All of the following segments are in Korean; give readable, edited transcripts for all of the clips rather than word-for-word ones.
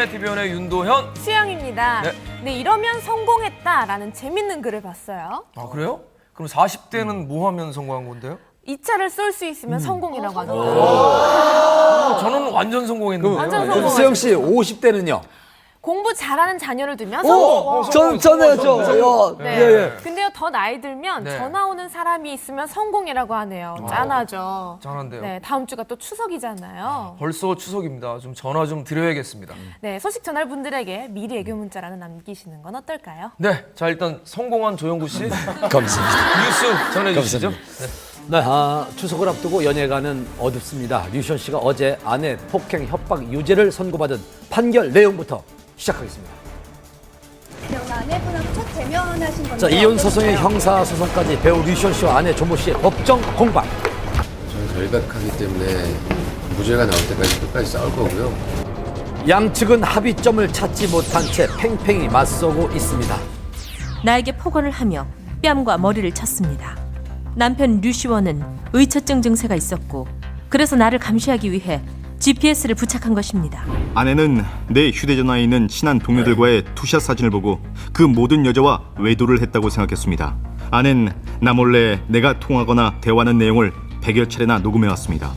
네, TV연의 윤도현. 수영입니다. 네. 네, 이러면 성공했다라는 재밌는 글을 봤어요. 아, 그래요? 그럼 40대는 뭐 하면 성공한 건데요? 2차를 쏠 수 있으면 성공이라고 하더라고요. 저는 완전 성공했는데요. 완전 성공. 수영 씨 50대는요? 공부 잘하는 자녀를 두면 성공. 저요. 네. 예. 근데요, 더 나이 들면 네. 전화 오는 사람이 있으면 성공이라고 하네요. 짠하죠. 짠한데요. 네, 다음 주가 또 추석이잖아요. 벌써 추석입니다. 좀 전화 좀 드려야겠습니다. 네, 소식 전할 분들에게 미리 애교 문자라도 남기시는 건 어떨까요? 네, 자 일단 성공한 조영구 씨 감사합니다. 뉴스 전해주시죠. 네, 추석을 앞두고 연예가는 어둡습니다. 류시원 씨가 어제 아내 폭행 협박 유죄를 선고받은 판결 내용부터 시작하겠습니다. 아내분하고 첫 대면하신 건데. 자, 이혼 소송의 형사 소송까지 배우 류시원 씨와 아내 조모 씨의 법정 공방. 저는 결백하기 때문에 무죄가 나올 때까지 끝까지 싸울 거고요. 양측은 합의점을 찾지 못한 채 팽팽히 맞서고 있습니다. 나에게 폭언을 하며 뺨과 머리를 쳤습니다. 남편 류시원은 의처증 증세가 있었고 그래서 나를 감시하기 위해 GPS를 부착한 것입니다. 아내는 내 휴대전화에 있는 친한 동료들과의 투샷 사진을 보고 그 모든 여자와 외도를 했다고 생각했습니다. 아내는 나 몰래 내가 통화하거나 대화하는 내용을 100여 차례나 녹음해왔습니다.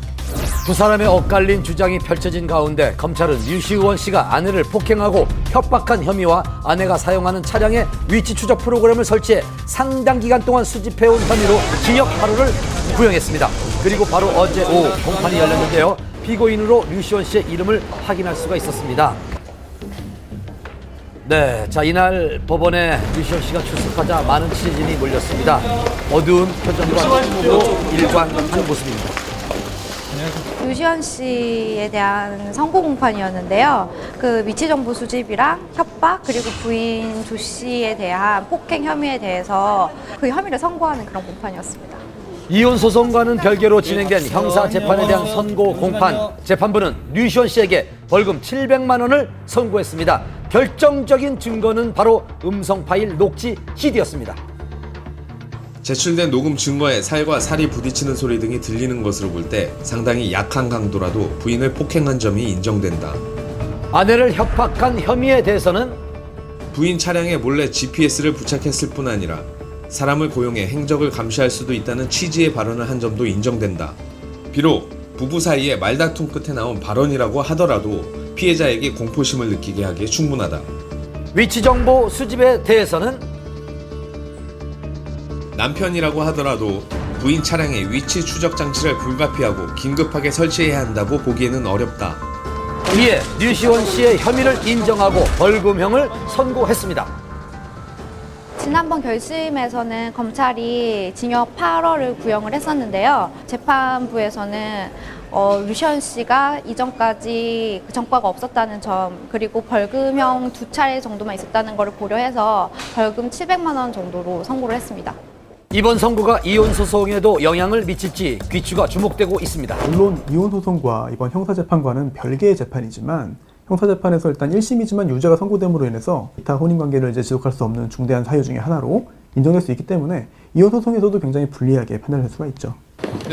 두 사람의 엇갈린 주장이 펼쳐진 가운데 검찰은 류시원 씨가 아내를 폭행하고 협박한 혐의와 아내가 사용하는 차량의 위치 추적 프로그램을 설치해 상당 기간 동안 수집해온 혐의로 징역 8호를 구형했습니다. 그리고 바로 어제 오후 공판이 열렸는데요. 피고인으로 류시원 씨의 이름을 확인할 수가 있었습니다. 네, 자 이날 법원에 류시원 씨가 출석하자 많은 취재진이 몰렸습니다. 어두운 표정과 힘으로 일관한 모습입니다. 유시원 씨에 대한 선고 공판이었는데요. 그 위치 정보 수집이랑 협박 그리고 부인 조 씨에 대한 폭행 혐의에 대해서 그 혐의를 선고하는 그런 공판이었습니다. 이혼 소송과는 별개로 진행된 형사 재판에 대한 선고 공판. 재판부는 류시원 씨에게 벌금 700만 원을 선고했습니다. 결정적인 증거는 바로 음성 파일 녹취 CD였습니다. 제출된 녹음 증거에 살과 살이 부딪히는 소리 등이 들리는 것으로 볼 때 상당히 약한 강도라도 부인을 폭행한 점이 인정된다. 아내를 협박한 혐의에 대해서는 부인 차량에 몰래 GPS를 부착했을 뿐 아니라 사람을 고용해 행적을 감시할 수도 있다는 취지의 발언을 한 점도 인정된다. 비록 부부 사이에 말다툼 끝에 나온 발언이라고 하더라도 피해자에게 공포심을 느끼게 하기에 충분하다. 위치 정보 수집에 대해서는 남편이라고 하더라도 부인 차량의 위치 추적 장치를 불가피하고 긴급하게 설치해야 한다고 보기에는 어렵다. 이에 류시원 씨의 혐의를 인정하고 벌금형을 선고했습니다. 지난번 결심에서는 검찰이 징역 8월을 구형을 했었는데요. 재판부에서는 류시원 씨가 이전까지 전과가 없었다는 점 그리고 벌금형 2차례 정도만 있었다는 것을 고려해서 벌금 700만 원 정도로 선고를 했습니다. 이번 선고가 이혼 소송에도 영향을 미칠지 귀추가 주목되고 있습니다. 물론 이혼 소송과 이번 형사재판과는 별개의 재판이지만 형사재판에서 일단 1심이지만 유죄가 선고됨으로 인해서 기타 혼인관계를 이제 지속할 수 없는 중대한 사유 중에 하나로 인정될 수 있기 때문에 이혼 소송에서도 굉장히 불리하게 판단할 수가 있죠.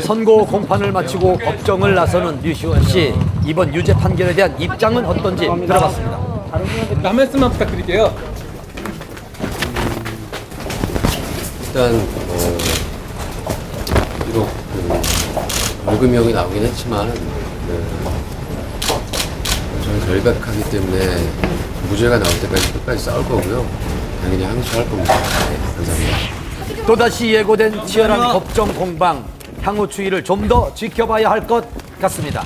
선고 공판을 마치고 법정을 나서는 류시원 씨. 이번 유죄 판결에 대한 입장은 어떤지 들어봤습니다. 한 말씀만 부탁드릴게요. 일단 비록 벌금형이 나오긴 했지만 저는 결백하기 때문에 무죄가 나올 때까지 끝까지 싸울 거고요. 당연히 항소할 겁니다. 네, 감사합니다. 또다시 예고된 치열한 법정 공방. 향후 추이를 좀 더 지켜봐야 할 것 같습니다.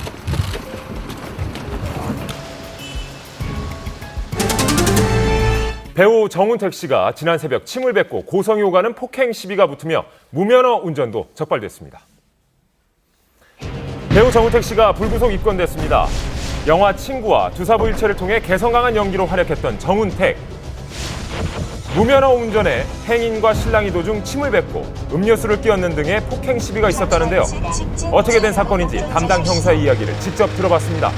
배우 정운택 씨가 지난 새벽 침을 뱉고 고성이 오가는 폭행 시비가 붙으며 무면허 운전도 적발됐습니다. 배우 정운택 씨가 불구속 입건됐습니다. 영화 친구와 두사부일체를 통해 개성 강한 연기로 활약했던 정운택. 무면허 운전에 행인과 신랑이 도중 침을 뱉고 음료수를 끼얹는 등의 폭행 시비가 있었다는데요. 어떻게 된 사건인지 담당 형사의 이야기를 직접 들어봤습니다.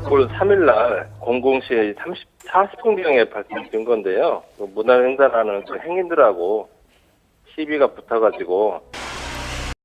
9월 3일날 00시 40분경에 발생된 건데요. 문화행사라는 행인들하고 시비가 붙어가지고